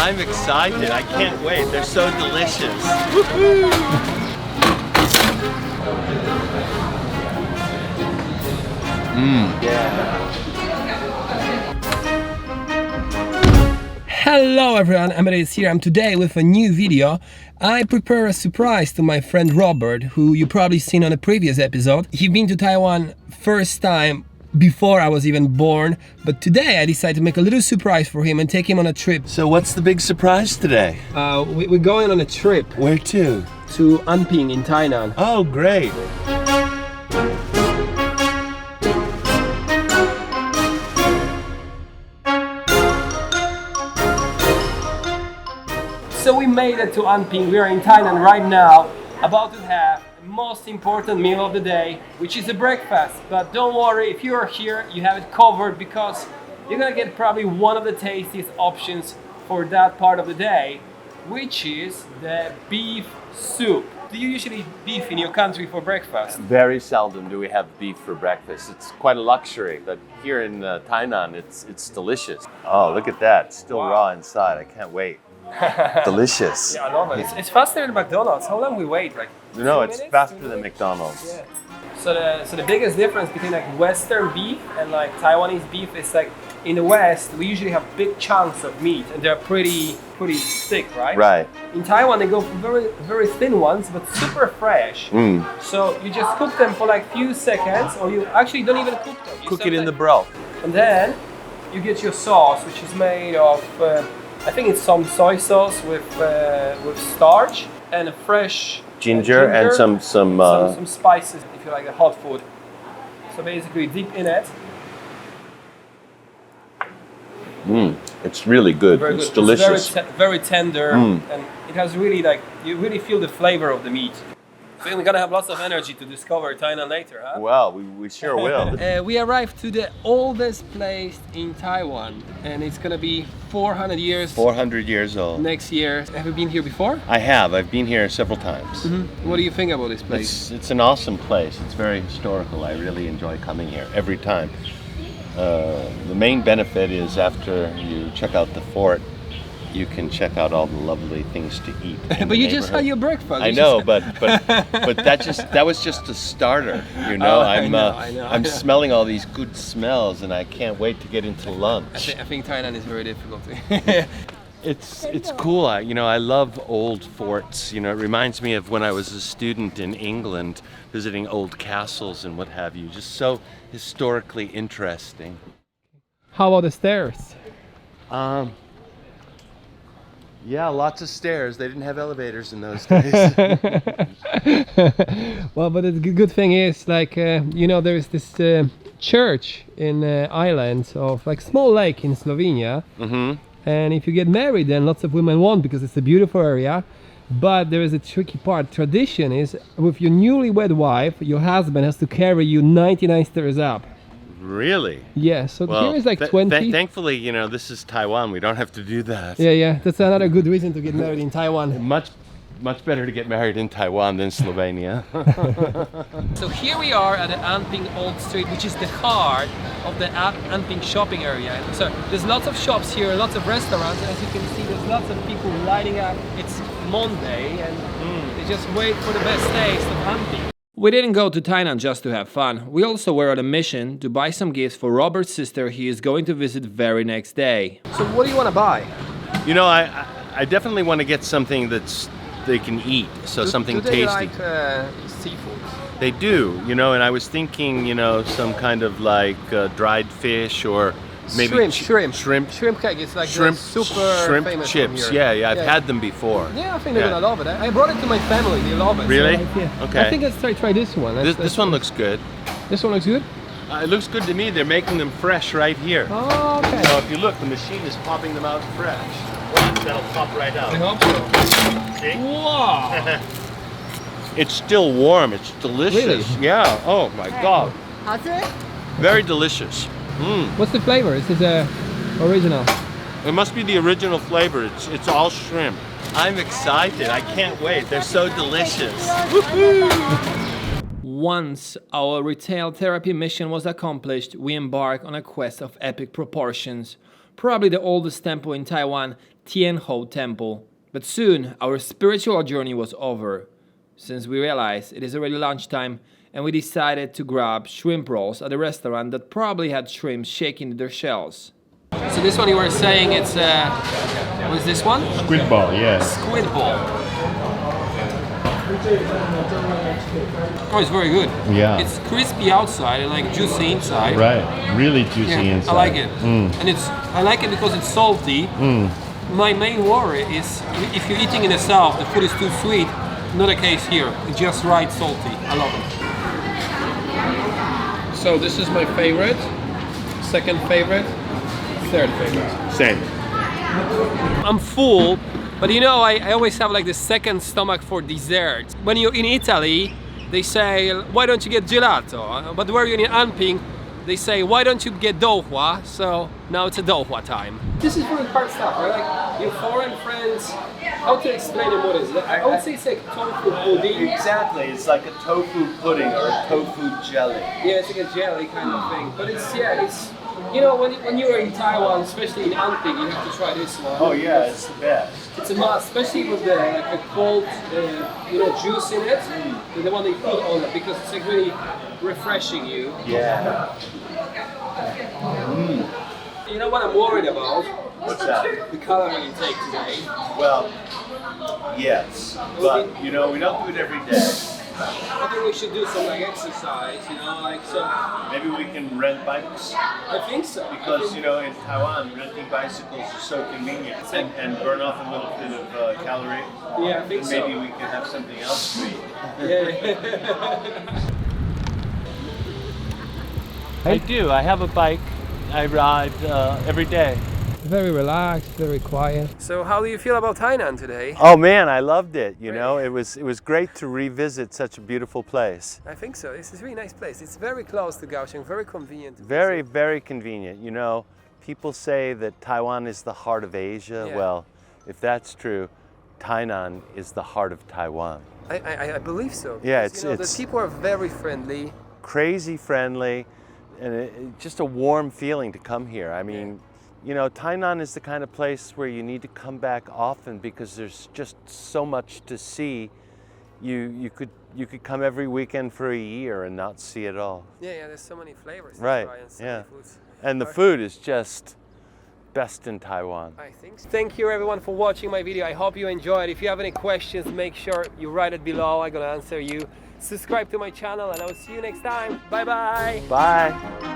I'm excited. I can't wait. They're so delicious. Woohoo! Yeah. Hello everyone, Amadeus here. I'm today with a new video. I prepare a surprise to my friend Robert, who you probably seen on a previous episode. He's been to Taiwan first time before I was even born, but today I decided to make a little surprise for him and take him on a trip. So what's the big surprise today? We're going on a trip. Where to? To Anping in Tainan. Oh, great. So we made it to Anping. We are in Tainan right now, about to have the most important meal of the day, which is a breakfast. But don't worry, if you are here, you have it covered because you're gonna get probably one of the tastiest options for that part of the day, which is the beef soup. Do you usually eat beef in your country for breakfast? Very seldom do we have beef for breakfast. It's quite a luxury, but here in Tainan, it's delicious. Oh, look at that, still raw inside. I can't wait. Delicious. Yeah, I love it. It's faster than McDonald's. How long we wait? Like no, it's 2 minutes? faster than McDonald's. Yeah. So the biggest difference between like Western beef and like Taiwanese beef is like in the West we usually have big chunks of meat and they're pretty thick, right? Right. In Taiwan they go for very thin ones but super fresh. So you just cook them for like few seconds, or you actually don't even cook them. You Cook it in the broth. and then you get your sauce, which is made of I think it's some soy sauce with starch and a fresh Ginger and some spices if you like the hot food. So basically dip in it. It's really good. Very It's good. delicious. It's very tender and it has really like, you really feel the flavor of the meat. I think we're gonna have lots of energy to discover Tainan later, huh? Well, we sure will. We arrived to the oldest place in Taiwan and it's gonna be 400 years 400 years old. next year. Have you been here before? I have. I've been here several times. What do you think about this place? It's an awesome place. It's very historical. I really enjoy coming here every time. The main benefit is after you check out the fort, you can check out all the lovely things to eat. But you just had your breakfast. I know, but that was just a starter. You know, Oh, I'm smelling all these good smells, and I can't wait to get into lunch. I think Thailand is very difficult. It's cool. I love old forts. You know, it reminds me of when I was a student in England, visiting old castles and what have you. Just so historically interesting. How about the stairs? Yeah, lots of stairs. They didn't have elevators in those days. Well, but the good thing is, like, there is this church in islands of like small lake in Slovenia. And if you get married, then lots of women won't because it's a beautiful area. But there is a tricky part. Tradition is with your newlywed wife, your husband has to carry you 99 stairs up. Really? Yeah, so here is like 20. Thankfully, this is Taiwan. We don't have to do that. Yeah, that's another good reason to get married in Taiwan. Much better to get married in Taiwan than Slovenia. So here we are at the Anping Old Street, which is the heart of the Anping shopping area. So there's lots of shops here, lots of restaurants, and as you can see, there's lots of people lining up. It's Monday, and they just wait for the best taste of Anping. We didn't go to Tainan just to have fun. We also were on a mission to buy some gifts for Robert's sister he is going to visit very next day. So what do you want to buy? I definitely want to get something they can eat, so something tasty. Do they like seafood? They do, and I was thinking, some kind of like dried fish or maybe shrimp. Shrimp cake is like super shrimp famous chips. from here. Yeah, I've had them before. Yeah, I think they're gonna love it. I brought it to my family. They love it. Really? So, yeah. Okay. I think let's try this one. This one looks good. This one looks good? It looks good to me. They're making them fresh right here. Oh, okay. So if you look, the machine is popping them out fresh. Watch, that'll pop right out. I hope so. See? Wow. It's still warm. It's delicious. Really? Yeah. Oh my God. Very delicious. What's the flavor? Is this original? It must be the original flavor. It's all shrimp. I'm excited. I can't wait. They're so delicious. Woohoo! Once our retail therapy mission was accomplished, we embarked on a quest of epic proportions. Probably the oldest temple in Taiwan, Tianhou Temple. But soon, our spiritual journey was over, since we realized it is already lunchtime and we decided to grab shrimp rolls at a restaurant that probably had shrimp shaking in their shells. So this one you were saying it's, what's this one? Squid ball, yeah. Squid ball. Oh, it's very good. Yeah. It's crispy outside and like juicy inside. Right, really juicy inside. I like it. And I like it because it's salty. My main worry is if you're eating in the south, the food is too sweet. Not the case here. It's just right salty. I love it. So this is my favorite, second favorite, third favorite. Same. I'm full, but you know, I always have like the second stomach for dessert. When you're in Italy, they say, why don't you get gelato? But where you're in Anping, they say, why don't you get dohua? So now it's a dohua time. This is really hard stuff, right? Like your foreign friends, how to explain them what it is? I would say it's like tofu pudding. Exactly, it's like a tofu pudding or a tofu jelly. Yeah, it's like a jelly kind of thing. But it's, yeah, it's, you know, when you're in Taiwan, especially in Anping, you have to try this one. Oh yeah, it's the best. It's a must, especially with the like a cold, you know, juice in it, the one they put on it, because it's like really refreshing you. Yeah. You know what I'm worried about? What's that? The calorie intake today. Well, yes, but you know, we don't do it every day. I think we should do some like exercise, you know, like so. Maybe we can rent bikes. I think so. Because, you know, in Taiwan, renting bicycles is so convenient and burn off a little bit of calorie. Yeah, I think so. Maybe we can have something else to eat. Yeah. I do. I have a bike. I ride every day. Very relaxed, very quiet. So how do you feel about Tainan today? Oh man, I loved it. You know, it was great to revisit such a beautiful place. I think so. This is a really nice place. It's very close to Kaohsiung, very convenient. Very, very convenient. You know, people say that Taiwan is the heart of Asia. Yeah. Well, if that's true, Tainan is the heart of Taiwan. I believe so. Yeah, because, you know, the people are very friendly. Crazy friendly, and just a warm feeling to come here. I mean, you know, Tainan is the kind of place where you need to come back often because there's just so much to see. You could come every weekend for a year and not see it all. Yeah, there's so many flavors. Right. To try and so yeah. many foods. And the food is just best in Taiwan. I think so. Thank you everyone for watching my video. I hope you enjoyed. If you have any questions, make sure you write it below. I'm gonna answer you. Subscribe to my channel and I will see you next time. Bye bye. Bye.